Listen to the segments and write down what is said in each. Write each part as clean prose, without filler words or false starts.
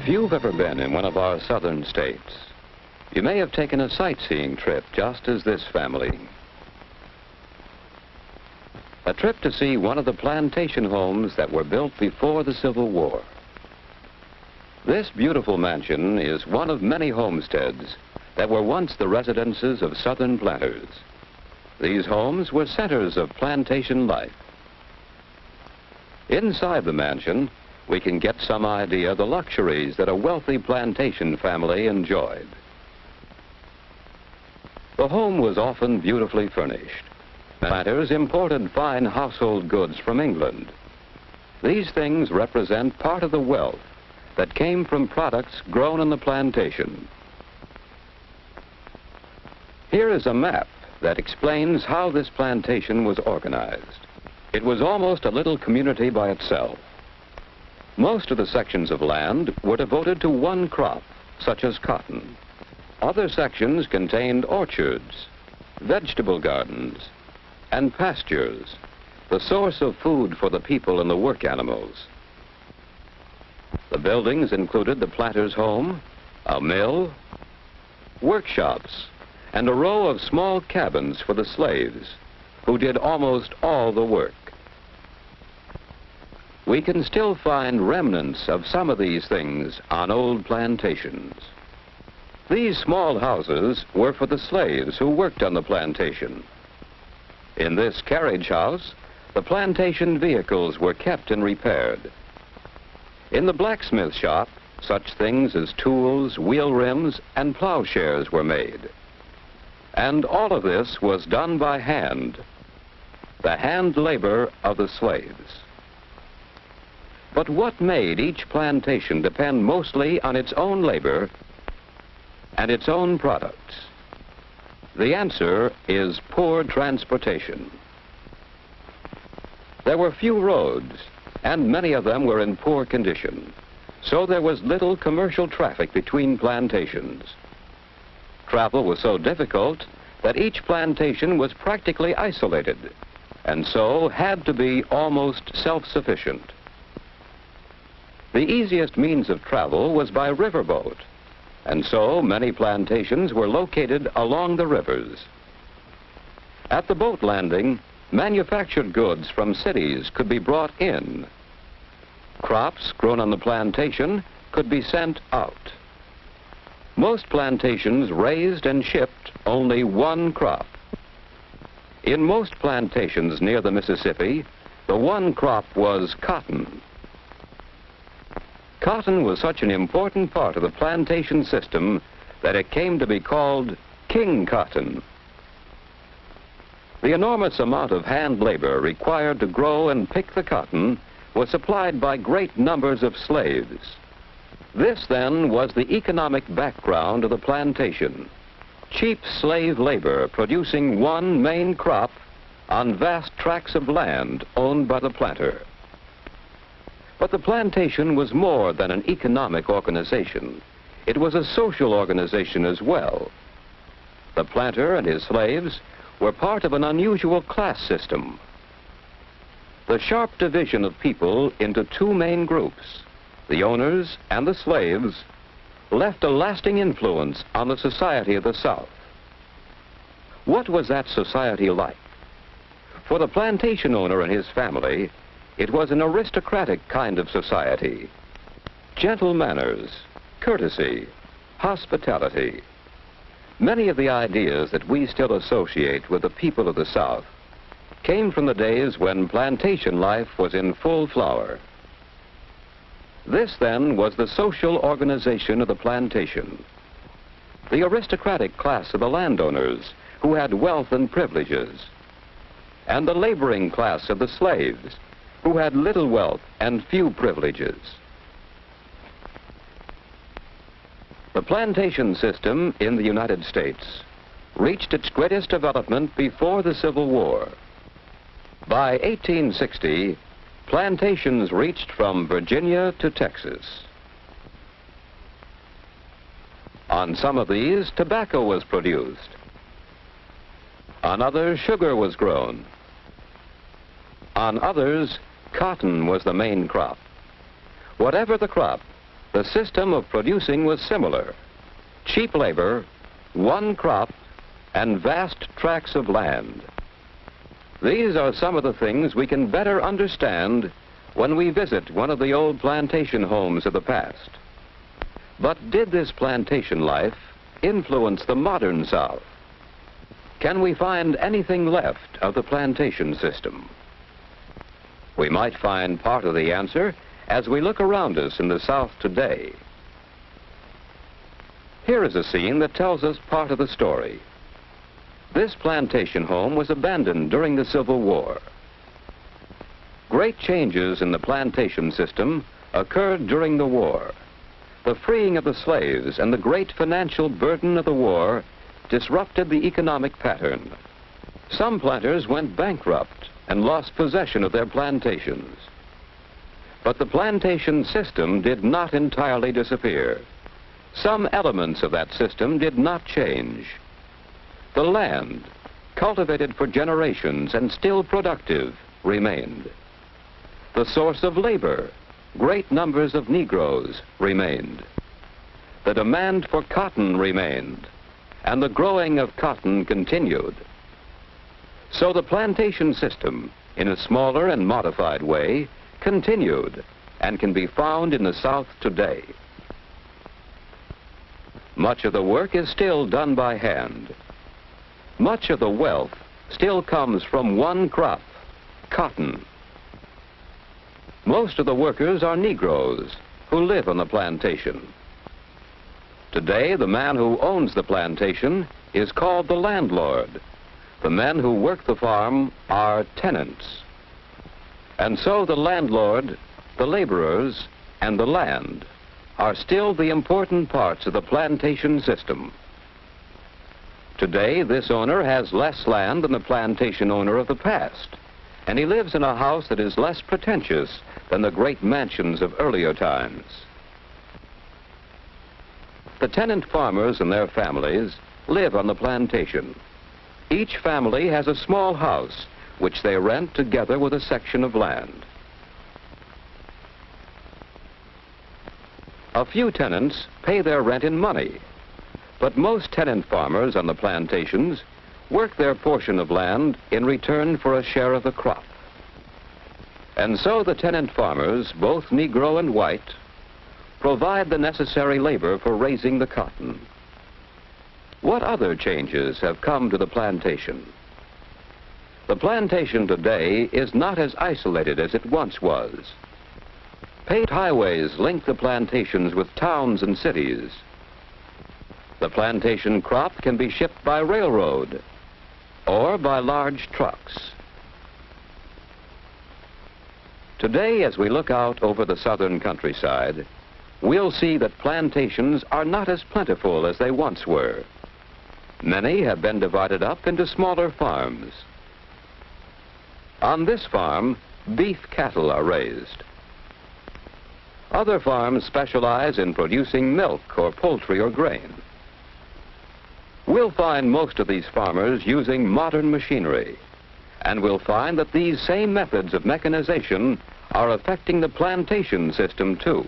If you've ever been in one of our southern states, you may have taken a sightseeing trip just as this family. A trip to see one of the plantation homes that were built before the Civil War. This beautiful mansion is one of many homesteads that were once the residences of southern planters. These homes were centers of plantation life. Inside the mansion, we can get some idea of the luxuries that a wealthy plantation family enjoyed. The home was often beautifully furnished. Planters imported fine household goods from England. These things represent part of the wealth that came from products grown on the plantation. Here is a map that explains how this plantation was organized. It was almost a little community by itself. Most of the sections of land were devoted to one crop, such as cotton. Other sections contained orchards, vegetable gardens, and pastures, the source of food for the people and the work animals. The buildings included the planter's home, a mill, workshops, and a row of small cabins for the slaves, who did almost all the work. We can still find remnants of some of these things on old plantations. These small houses were for the slaves who worked on the plantation. In this carriage house, the plantation vehicles were kept and repaired. In the blacksmith shop, such things as tools, wheel rims, and plowshares were made. And all of this was done by hand, the hand labor of the slaves. But what made each plantation depend mostly on its own labor and its own products? The answer is poor transportation. There were few roads, and many of them were in poor condition, so there was little commercial traffic between plantations. Travel was so difficult that each plantation was practically isolated, and so had to be almost self-sufficient. The easiest means of travel was by riverboat, and so many plantations were located along the rivers. At the boat landing, manufactured goods from cities could be brought in. Crops grown on the plantation could be sent out. Most plantations raised and shipped only one crop. In most plantations near the Mississippi, the one crop was cotton. Cotton was such an important part of the plantation system that it came to be called king cotton. The enormous amount of hand labor required to grow and pick the cotton was supplied by great numbers of slaves. This, then, was the economic background of the plantation. Cheap slave labor producing one main crop on vast tracts of land owned by the planter. But the plantation was more than an economic organization. It was a social organization as well. The planter and his slaves were part of an unusual class system. The sharp division of people into two main groups, the owners and the slaves, left a lasting influence on the society of the South. What was that society like? For the plantation owner and his family, it was an aristocratic kind of society. Gentle manners, courtesy, hospitality. Many of the ideas that we still associate with the people of the South came from the days when plantation life was in full flower. This, then, was the social organization of the plantation. The aristocratic class of the landowners who had wealth and privileges, and the laboring class of the slaves who had little wealth and few privileges. The plantation system in the United States reached its greatest development before the Civil War. By 1860, plantations reached from Virginia to Texas. On some of these, tobacco was produced. On others, sugar was grown. On others, cotton was the main crop. Whatever the crop, The system of producing was similar. Cheap labor, one crop, and vast tracts of land. These are some of the things we can better understand when we visit one of the old plantation homes of the past. But did this plantation life influence the modern South? Can we find anything left of the plantation system? We might find part of the answer as we look around us in the South today. Here is a scene that tells us part of the story. This plantation home was abandoned during the Civil War. Great changes in the plantation system occurred during the war. The freeing of the slaves and the great financial burden of the war disrupted the economic pattern. Some planters went bankrupt and lost possession of their plantations. But the plantation system did not entirely disappear. Some elements of that system did not change. The land, cultivated for generations and still productive, remained. The source of labor, great numbers of Negroes, remained. The demand for cotton remained, and the growing of cotton continued. So the plantation system, in a smaller and modified way, continued and can be found in the South today. Much of the work is still done by hand. Much of the wealth still comes from one crop, cotton. Most of the workers are Negroes who live on the plantation. Today, the man who owns the plantation is called the landlord. The men who work the farm are tenants. And so the landlord, the laborers, and the land are still the important parts of the plantation system. Today, this owner has less land than the plantation owner of the past, and he lives in a house that is less pretentious than the great mansions of earlier times. The tenant farmers and their families live on the plantation. Each family has a small house which they rent together with a section of land. A few tenants pay their rent in money, but most tenant farmers on the plantations work their portion of land in return for a share of the crop. And so the tenant farmers, both Negro and white, provide the necessary labor for raising the cotton. What other changes have come to the plantation? The plantation today is not as isolated as it once was. Paved highways link the plantations with towns and cities. The plantation crop can be shipped by railroad or by large trucks. Today, as we look out over the southern countryside, we'll see that plantations are not as plentiful as they once were. Many have been divided up into smaller farms. On this farm, beef cattle are raised. Other farms specialize in producing milk or poultry or grain. We'll find most of these farmers using modern machinery, and we'll find that these same methods of mechanization are affecting the plantation system too.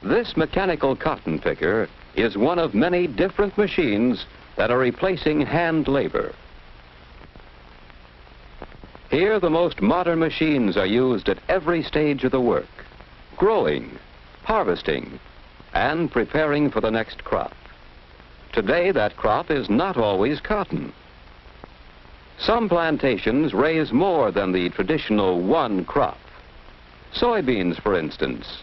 This mechanical cotton picker is one of many different machines that are replacing hand labor. Here, the most modern machines are used at every stage of the work: growing, harvesting, and preparing for the next crop. Today, that crop is not always cotton. Some plantations raise more than the traditional one crop. Soybeans, for instance,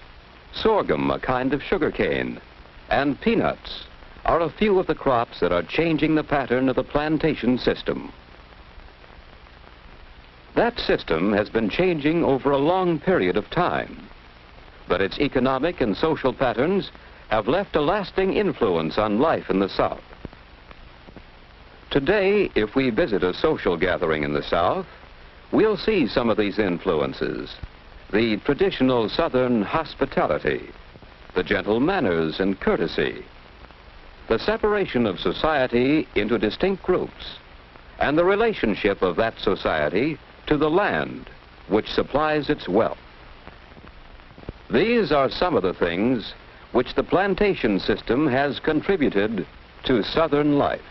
sorghum, a kind of sugarcane, and peanuts are a few of the crops that are changing the pattern of the plantation system. That system has been changing over a long period of time, but its economic and social patterns have left a lasting influence on life in the South. Today, if we visit a social gathering in the South, we'll see some of these influences: the traditional Southern hospitality, the gentle manners and courtesy, the separation of society into distinct groups, and the relationship of that society to the land which supplies its wealth. These are some of the things which the plantation system has contributed to Southern life.